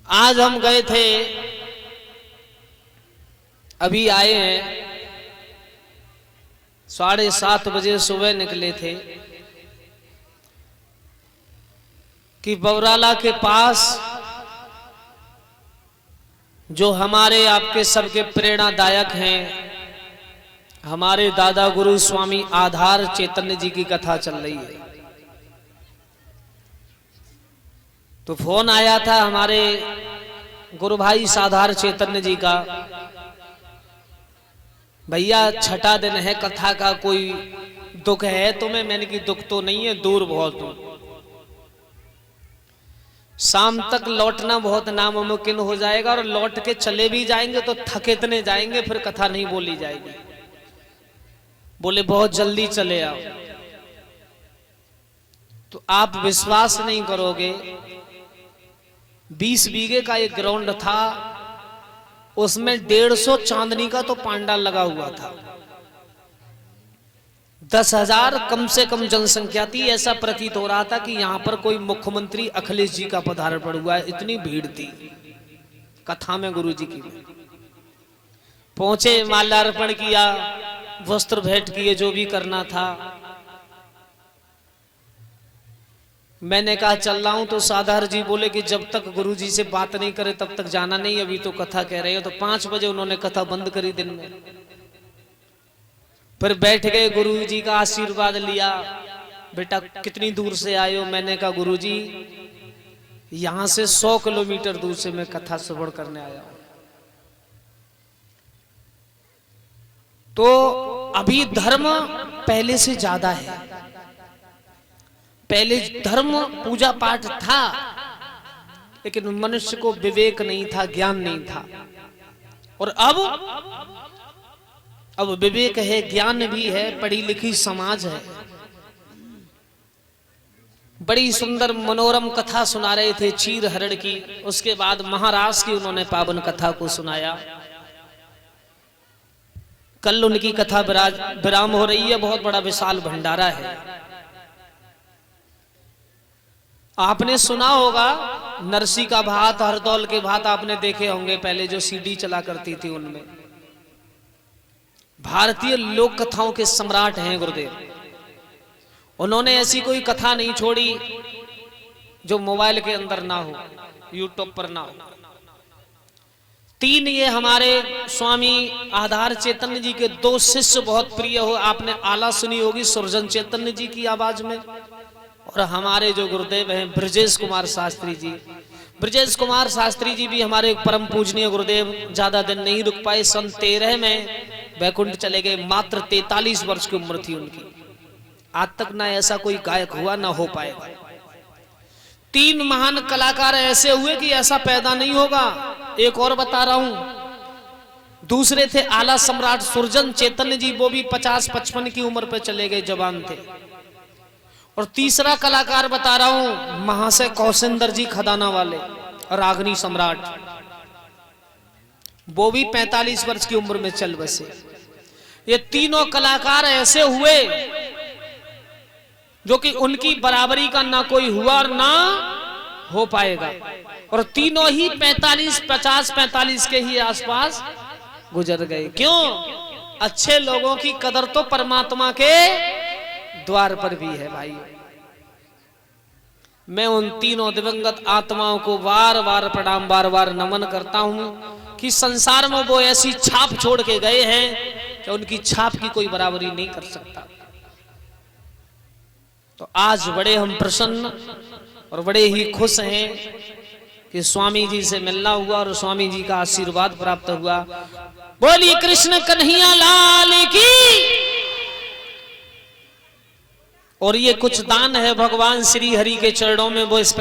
आज हम गए थे, अभी आए हैं, 7:30 बजे सुबह निकले थे कि बवराला के पास जो हमारे आपके सबके प्रेरणादायक हैं, हमारे दादा गुरु स्वामी आधार चैतन्य जी की कथा चल रही है। तो फोन आया था हमारे गुरु भाई साधार चैतन्य जी का, भैया 6ठा दिन है कथा का, कोई दुख है तुम्हें? मैंने की दुख तो नहीं है, दूर बहुत हूं, शाम तक लौटना बहुत नामुमकिन हो जाएगा और लौट के चले भी जाएंगे तो थके इतने जाएंगे फिर कथा नहीं बोली जाएगी। बोले बहुत जल्दी चले आओ। तो आप विश्वास नहीं करोगे, 20 बीघे का एक ग्राउंड था, उसमें 150 चांदनी का तो पांडाल लगा हुआ था। 10,000 कम से कम जनसंख्या थी। ऐसा प्रतीत हो रहा था कि यहां पर कोई मुख्यमंत्री अखिलेश जी का पधार्पण हुआ है, इतनी भीड़ थी कथा में गुरु जी की। पहुंचे, माल्यार्पण किया, वस्त्र भेंट किए, जो भी करना था। मैंने कहा चल रहा हूं, तो साधार जी बोले कि जब तक गुरु जी से बात नहीं करे तब तक जाना नहीं, अभी तो कथा कह रहे हो। तो 5 बजे उन्होंने कथा बंद करी दिन में। फिर बैठ गए, गुरु जी का आशीर्वाद लिया। बेटा कितनी दूर से आए हो? मैंने कहा गुरु जी यहां से 100 किलोमीटर दूर से मैं कथा श्रवण करने आया हूं। तो अभी धर्म पहले से ज्यादा है। पहले धर्म पूजा पाठ था, लेकिन मनुष्य को विवेक नहीं था, ज्ञान नहीं था। और अब विवेक है, ज्ञान भी है, पढ़ी लिखी समाज है। बड़ी सुंदर मनोरम कथा सुना रहे थे चीर हरण की। उसके बाद महाराज की उन्होंने पावन कथा को सुनाया। कल उनकी कथा विराम हो रही है। बहुत बड़ा विशाल भंडारा है। आपने सुना होगा नरसी का भात, हरदौल के भात आपने देखे होंगे, पहले जो सीडी चला करती थी उनमें। भारतीय लोक कथाओं के सम्राट हैं गुरुदेव। उन्होंने ऐसी कोई कथा नहीं छोड़ी जो मोबाइल के अंदर ना हो, यूट्यूब पर ना हो। 3 ये हमारे स्वामी आधार चैतन्य जी के 2 शिष्य बहुत प्रिय हो। आपने आला सुनी होगी सुरजन चैतन्य जी की आवाज में। और हमारे जो गुरुदेव हैं ब्रजेश कुमार शास्त्री जी। ब्रजेश कुमार शास्त्री जी भी हमारे परम पूजनीय गुरुदेव। ज्यादा दिन नहीं रुक पाए, सन 13 में वैकुंठ चले गए। मात्र 43 वर्ष की उम्र थी उनकी। आज तक ना ऐसा कोई गायक हुआ, ना हो पाएगा। 3 महान कलाकार ऐसे हुए कि ऐसा पैदा नहीं होगा। एक और बता रहा हूं, दूसरे थे आला सम्राट सुरजन चैतन्य जी, वो भी 50-55 की उम्र पे चले गए, जवान थे। और तीसरा कलाकार बता रहा हूं, महाशय कौशिंदर जी खदाना वाले, रागनी सम्राट, वो भी 45 वर्ष की उम्र में चल बसे। ये तीनों कलाकार ऐसे हुए जो कि उनकी बराबरी का ना कोई हुआ और ना हो पाएगा। और तीनों ही 50-45 के ही आसपास गुजर गए। क्यों? अच्छे लोगों की कदर तो परमात्मा के द्वार पर भी है भाई। मैं उन तीनों दिवंगत आत्माओं को बार प्रणाम, बार नमन करता हूं कि संसार में वो ऐसी छाप छोड़ के गए हैं कि उनकी छाप की कोई बराबरी नहीं कर सकता। तो आज बड़े हम प्रसन्न और बड़े ही खुश हैं कि स्वामी जी से मिलना हुआ और स्वामी जी का आशीर्वाद प्राप्त हुआ। बोली कृष्ण कन्हैया लाल की। और ये कुछ दान है भगवान श्री हरि के चरणों में, वो इस